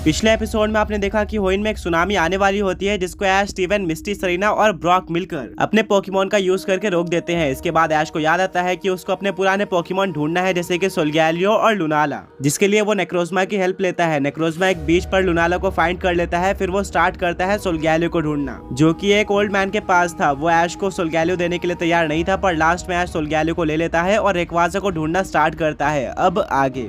पिछले एपिसोड में आपने देखा कि होइन में एक सुनामी आने वाली होती है जिसको ऐश, स्टीवन, मिस्टी, सरीना और ब्रॉक मिलकर अपने पोकेमॉन का यूज करके रोक देते हैं। इसके बाद ऐश को याद आता है कि उसको अपने पुराने पोकेमॉन ढूंढना है जैसे कि सोल्गैलियो और लुनाला, जिसके लिए वो नेक्रोजमा की हेल्प लेता है। नेक्रोजमा एक बीच पर लुनाला को फाइंड कर लेता है, फिर वो स्टार्ट करता है सोल्गैलियो को ढूंढना जो कि एक ओल्ड मैन के पास था। वो ऐश को सोल्गैलियो देने के लिए तैयार नहीं था, पर लास्ट में ऐश सोल्गैलियो को ले लेता है और रेक्वाजा को ढूंढना स्टार्ट करता है। अब आगे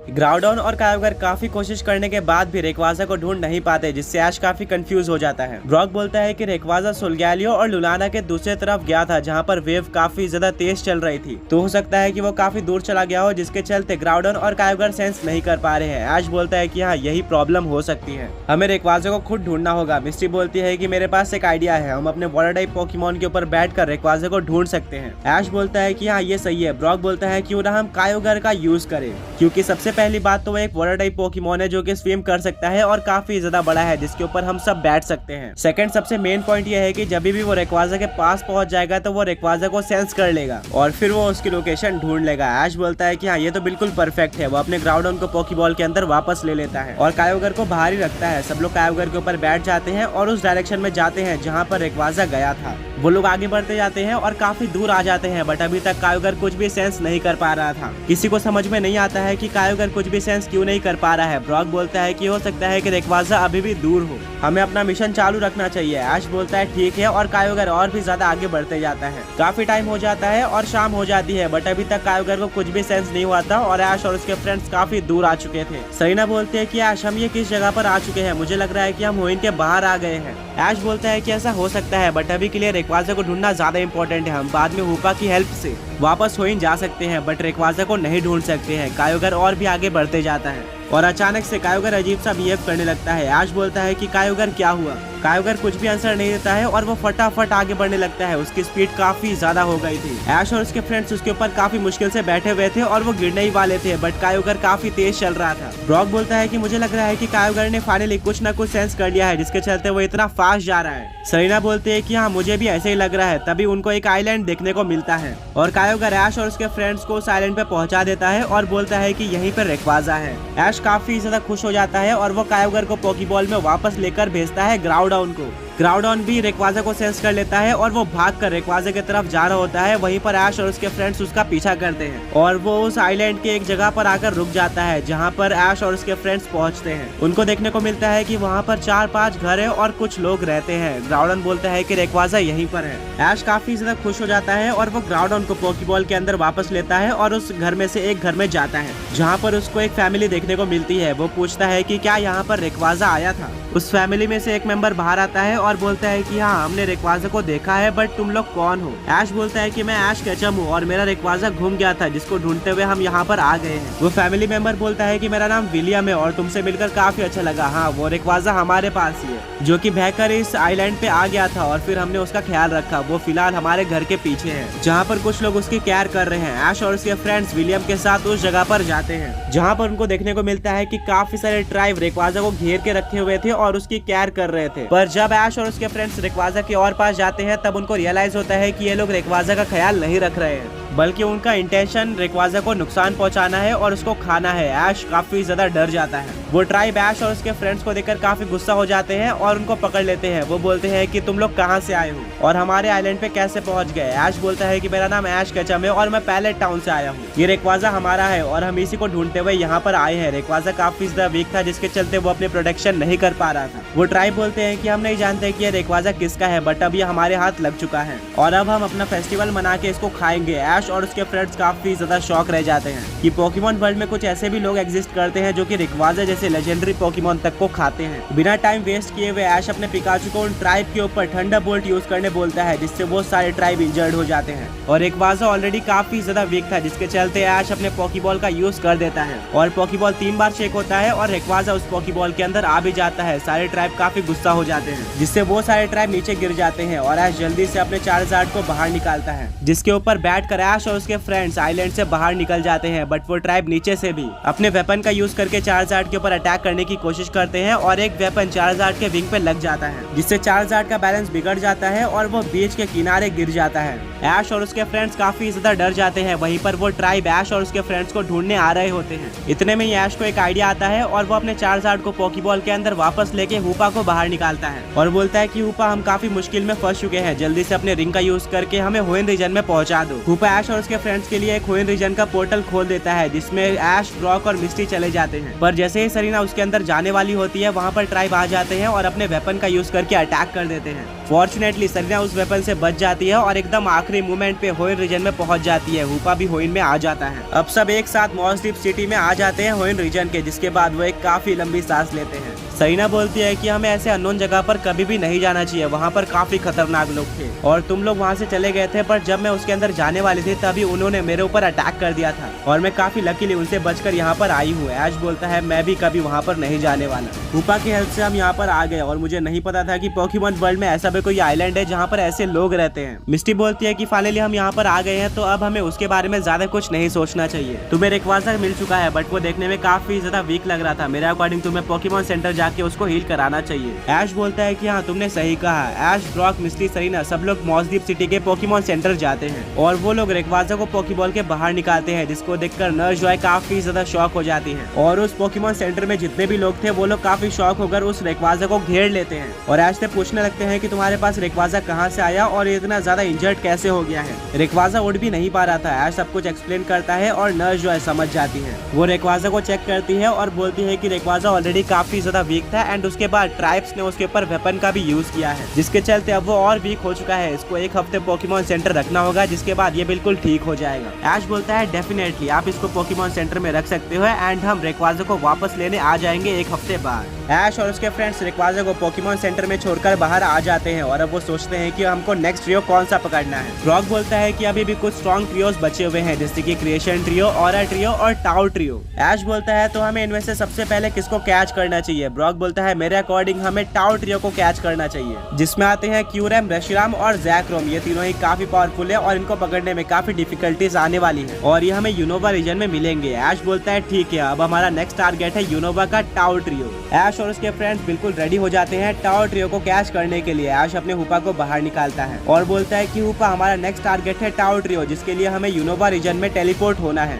ग्राउडॉन और कायोगर काफी कोशिश करने के बाद भी रेक्वाजा को ढूंढ नहीं पाते, जिससे ऐश काफी कंफ्यूज हो जाता है। ब्रॉक बोलता है कि रेक्वाजा सोल्गैलियो और लुनाना के दूसरे तरफ गया था जहां पर वेव काफी ज्यादा तेज चल रही थी, तो हो सकता है कि वो काफी दूर चला गया हो, जिसके चलते ग्राउडॉन और कायोगर सेंस नहीं कर पा रहे हैं। ऐश बोलता है कि हाँ, यही प्रॉब्लम हो सकती है, हमें रेक्वाजा को खुद ढूंढना होगा। मिस्टी बोलती है कि मेरे पास एक आइडिया है, हम अपने वाटर टाइप पोकेमॉन के ऊपर बैठकर रेक्वाजा को ढूंढ सकते हैं। ऐश बोलता है कि हाँ, ये सही है। ब्रॉक बोलता है क्यों ना हम कायोगर का यूज करें, क्योंकि सबसे पहली बात तो वो एक वाटर टाइप पोकेमॉन है जो कि स्विम कर सकता है और काफी ज्यादा बड़ा है, जिसके ऊपर हम सब बैठ सकते हैं। सेकंड सबसे मेन पॉइंट ये है कि जब भी वो रेक्वाजा के पास पहुंच जाएगा तो वो रेक्वाजा को सेंस कर लेगा और फिर वो उसकी लोकेशन ढूंढ लेगा। ऐश बोलता है कि हाँ, ये तो बिल्कुल परफेक्ट है। वो अपने ग्राउडॉन को पोकेबॉल के अंदर वापस ले लेता है और कायोगर को बाहर ही रखता है। सब लोग कायोगर के ऊपर बैठ जाते हैं और उस डायरेक्शन में जाते हैं जहाँ पर रेक्वाजा गया था। वो लोग आगे बढ़ते जाते हैं और काफी दूर आ जाते हैं, बट अभी तक कायोगर कुछ भी सेंस नहीं कर पा रहा था। किसी को समझ में नहीं आता है कि कायोगर कुछ भी सेंस क्यों नहीं कर पा रहा है। ब्रॉक बोलता है कि हो सकता है कि रेक्वाजा अभी भी दूर हो, हमें अपना मिशन चालू रखना चाहिए। ऐश बोलता है ठीक है और कायोगर और भी ज्यादा आगे बढ़ते जाता है। काफी टाइम हो जाता है और शाम हो जाती है, बट अभी तक कायोगर को कुछ भी सेंस नहीं हुआ था और ऐश और उसके फ्रेंड्स काफी दूर आ चुके थे। सरीना बोलते हैं कि ऐश, हम ये किस जगह पर आ चुके हैं, मुझे लग रहा है कि हम होइन के बाहर आ गए हैं। ऐश बोलता है कि ऐसा हो सकता है, बट अभी के लिए रेक्वाजा को ढूंढना ज्यादा इंपॉर्टेंट है। हम बाद में हूपा की हेल्प से वापस होइन जा सकते हैं, बट रेक्वाजा को नहीं ढूंढ सकते हैं। कायोगर और भी आगे बढ़ते जाता है और अचानक से कायोगर अजीब सा बिहेव करने लगता है। ऐश बोलता है कि कायोगर क्या हुआ। कायोगर कुछ भी आंसर नहीं देता है और वो फटाफट आगे बढ़ने लगता है। उसकी स्पीड काफी ज्यादा हो गई थी। ऐश और उसके फ्रेंड्स उसके ऊपर काफी मुश्किल से बैठे हुए थे और वो गिरने ही वाले थे, बट कायोगर काफी तेज चल रहा था। ब्रॉक बोलता है कि मुझे लग रहा है कि कायोगर ने फाइनली कुछ न कुछ सेंस कर लिया है, जिसके चलते वो इतना फास्ट जा रहा है। सरीना बोलती है कि हाँ, मुझे भी ऐसे ही लग रहा है। तभी उनको एक आइलैंड देखने को मिलता है और कायोगर ऐश और उसके फ्रेंड्स को उस आइलैंड पे पहुंचा देता है और बोलता है कि यहीं पर रेक्वाजा है। ऐश काफी ज्यादा खुश हो जाता है और वो कायोगर को पोकेबॉल में वापस लेकर भेजता है ग्राउडॉन को। ग्राउडॉन भी रेक्वाजा को सेंस कर लेता है और वो भागकर रेक्वाजा की तरफ जा रहा होता है। वहीं पर ऐश और उसके फ्रेंड्स उसका पीछा करते हैं और वो उस आइलैंड के एक जगह पर आकर रुक जाता है जहां पर ऐश और उसके फ्रेंड्स पहुंचते हैं। उनको देखने को मिलता है कि वहां पर 4-5 घर है और कुछ लोग रहते हैं। ग्राउडॉन बोलता है कि रेक्वाजा यहीं पर है। ऐश काफी ज्यादा खुश हो जाता है और वो ग्राउडॉन को पोकेबॉल के अंदर वापस लेता है और उस घर में से एक घर में जाता है जहाँ पर उसको एक फैमिली देखने को मिलती है। वो पूछता है कि क्या यहाँ पर रेक्वाजा आया था। उस फैमिली में से एक मेंबर बाहर आता है और बोलता है कि हाँ, हमने रेक्वाजा को देखा है, बट तुम लोग कौन हो। ऐश बोलता है कि मैं ऐश केचम हूँ और मेरा रेक्वाजा घूम गया था, जिसको ढूंढते हुए हम यहाँ पर आ गए हैं। वो फैमिली मेंबर बोलता है कि मेरा नाम विलियम है और तुमसे मिलकर काफी अच्छा लगा। हाँ, वो रेक्वाजा हमारे पास ही है जो कि बहकर इस आइलैंड पे आ गया था और फिर हमने उसका ख्याल रखा। वो फिलहाल हमारे घर के पीछे है जहाँ पर कुछ लोग उसकी केयर कर रहे हैं। ऐश और उसके फ्रेंड्स विलियम के साथ उस जगह पर जाते हैं जहाँ पर उनको देखने को मिलता है कि काफी सारे ट्राइब रेक्वाजा को घेर के रखे हुए थे और उसकी केयर कर रहे थे। पर जब ऐश और उसके फ्रेंड्स रेक्वाजा के और पास जाते हैं तब उनको रियलाइज होता है कि ये लोग रेक्वाजा का ख्याल नहीं रख रहे हैं, बल्कि उनका इंटेंशन रेक्वाजा को नुकसान पहुंचाना है और उसको खाना है। ऐश काफी ज्यादा डर जाता है। वो ट्राइब ऐश और उसके फ्रेंड्स को देखकर काफी गुस्सा हो जाते हैं और उनको पकड़ लेते हैं। वो बोलते हैं कि तुम लोग कहाँ से आए हो और हमारे आइलैंड पे कैसे पहुंच गए। ऐश बोलता है कि मेरा नाम ऐश केचम है और मैं पैलेट टाउन से आया हूँ। ये रेक्वाजा हमारा है और हम इसी को ढूंढते हुए यहाँ पर आए हैं। रेक्वाजा काफी ज्यादा वीक था, जिसके चलते वो अपने प्रोटेक्शन नहीं कर पा रहा था। वो ट्राइब बोलते हैं कि हम नहीं जानते कि ये रेक्वाजा किसका है, बट अब ये हमारे हाथ लग चुका है और अब हम अपना फेस्टिवल मना के इसको खाएंगे। ऐश और उसके फ्रेंड्स काफी ज्यादा शॉक रह जाते हैं कि पोकेमॉन वर्ल्ड में कुछ ऐसे भी लोग एग्जिस्ट करते हैं जो कि रेक्वाजा जैसे लेजेंडरी पोकेमॉन तक को खाते हैं। बिना टाइम वेस्ट किए हुए ऐश अपने पिकाचू को उन ट्राइब के ऊपर थंडरबोल्ट यूज करने बोलता है, जिससे वो सारे ट्राइब इंजर्ड हो जाते हैं और रेक्वाजा ऑलरेडी काफी ज्यादा वीक था, जिसके चलते ऐश अपने पोकेबॉल का यूज कर देता है और पोकेबॉल 3 बार शेक होता है और रेक्वाजा उस पोकेबॉल के अंदर आ भी जाता है। सारे ट्राइब काफी गुस्सा हो जाते हैं, जिससे वो सारे ट्राइब नीचे गिर जाते हैं और ऐश जल्दी से अपने चार्जार्ड को बाहर निकालता है, जिसके ऊपर बैठकर ऐश और उसके फ्रेंड्स आइलैंड से बाहर निकल जाते हैं, बट वो ट्राइब नीचे से भी अपने वेपन का यूज करके चारजार्ड के ऊपर अटैक करने की कोशिश करते हैं और एक वेपन चारजार्ड के विंग पे लग जाता है, जिससे चारजार्ड का बैलेंस बिगड़ जाता है और वो बीच के किनारे गिर जाता है। ऐश और उसके फ्रेंड्स काफी ज्यादा डर जाते हैं। वहीं पर वो ट्राइब ऐश और उसके फ्रेंड्स को ढूंढने आ रहे होते हैं। इतने में ही ऐश को एक आइडिया आता है और वो अपने चारजार्ड को पोकीबॉल के अंदर वापस लेके हूपा को बाहर निकालता है और बोलता है कि हूपा, हम काफी मुश्किल में फंस चुके हैं, जल्दी से अपने रिंग का यूज करके हमें होइन रीजन में पहुंचा दो। हूपा ऐश और उसके फ्रेंड्स के लिए एक होइन रीजन का पोर्टल खोल देता है, जिसमें ऐश, ब्रॉक और मिस्टी चले जाते हैं। पर जैसे ही सरीना उसके अंदर जाने वाली होती है, वहाँ पर ट्राइब आ जाते हैं और अपने वेपन का यूज करके अटैक कर देते हैं। फॉर्चुनेटली सरीना उस वेपन से बच जाती है और एकदम आखिरी मोमेंट पे होइन रीजन में पहुंच जाती है। हूपा भी होइन में आ जाता है। अब सब एक साथ मॉस डीप सिटी में आ जाते हैं होइन रीजन के, जिसके बाद वो एक काफी लंबी सांस लेते हैं। सरीना बोलती है कि हमें ऐसे अननोन जगह पर कभी भी नहीं जाना चाहिए, वहाँ पर काफी खतरनाक लोग थे और तुम लोग वहाँ से चले गए थे, पर जब मैं उसके अंदर जाने वाली थी तभी उन्होंने मेरे ऊपर अटैक कर दिया था और मैं काफी लकीली उनसे बचकर यहाँ पर आई हूँ। ऐश बोलता है मैं भी कभी वहाँ पर नहीं जाने वाला। हूपा की हेल्प से हम यहाँ पर आ गए और मुझे नहीं पता था कि पोकेमॉन वर्ल्ड में ऐसा भी कोई आइलैंड है जहाँ पर ऐसे लोग रहते हैं। मिस्टी बोलती है कि फाइनली हम यहाँ पर आ गए हैं, तो अब हमें उसके बारे में ज्यादा कुछ नहीं सोचना चाहिए। तुम्हें रेक्वाजा मिल चुका है, बट वो देखने में काफी ज्यादा वीक लग रहा था। मेरे अकॉर्डिंग तुम्हें पोकेमॉन सेंटर जाके उसको हील कराना चाहिए। ऐश बोलता है कि हाँ, तुमने सही कहा। ऐश, ब्रॉक, मिस्टी, सरीना सब लोग मॉसडीप सिटी के पोकेमॉन सेंटर जाते हैं और वो लोग रेक्वाजा को पोकेबॉल के बाहर निकालते हैं, जिसको देखकर नर्स जॉय काफी ज्यादा शॉक हो जाती है और उस पोकेमॉन सेंटर में जितने भी लोग थे वो लोग काफी शॉक होकर उस रेक्वाजा को घेर लेते हैं और ऐश से पूछने लगते हैं कि तुम्हारे पास रेक्वाजा कहाँ से आया और इतना ज्यादा इंजर्ड कैसे हो गया है। रेक्वाजा उड़ भी नहीं पा रहा था। ऐश सब कुछ एक्सप्लेन करता है और नर्स जॉय समझ जाती है। वो रेक्वाजा को चेक करती है और बोलती है कि रेक्वाजा ऑलरेडी काफी ज्यादा वीक था एंड उसके बाद ट्राइब्स ने उसके ऊपर वेपन का भी यूज किया है, जिसके चलते अब वो और वीक हो चुका है। इसको एक हफ्ते पोकेमॉन सेंटर रखना होगा, जिसके बाद ये बिल्कुल ठीक हो जाएगा। ऐश बोलता है डेफिनेटली आप इसको पोकेमॉन सेंटर में रख सकते हो एंड हम रेक्वाजा को वापस लेने आ जाएंगे एक हफ्ते बाद। ऐश और उसके फ्रेंड्स रेक्वाजा को पोकेमॉन सेंटर में छोड़कर बाहर आ जाते हैं और अब वो सोचते हैं कि हमको नेक्स्ट ट्रियो कौन सा पकड़ना है। ब्रॉक बोलता है कि अभी भी कुछ स्ट्रॉन्ग ट्रियोस बचे हुए हैं, जैसे कि क्रिएशन ट्रियो, ऑरा ट्रियो और टाउ ट्रियो। ऐश बोलता है तो हमें इनमें से सबसे पहले किसको कैच करना चाहिए। ब्रॉक बोलता है मेरे अकॉर्डिंग हमें टाउ ट्रियो को कैच करना चाहिए, जिसमें आते हैं क्यूरम, रेशिराम और जैक्रोम। ये तीनों ही काफी पावरफुल है और इनको पकड़ने में काफी डिफिकल्टीज आने वाली है और ये हमें यूनोवा रीजन में मिलेंगे। ऐश बोलता है ठीक है, अब हमारा नेक्स्ट टारगेट है यूनोवा का टाउ ट्रियो। ऐश और उसके फ्रेंड्स बिल्कुल रेडी हो जाते हैं टाउ ट्रियो को कैच करने के लिए। ऐश अपने हूपा को बाहर निकालता है और बोलता है कि हूपा, हमारा नेक्स्ट टारगेट है टाउ ट्रियो, जिसके लिए हमें यूनोवा रीजन में टेलीपोर्ट होना है।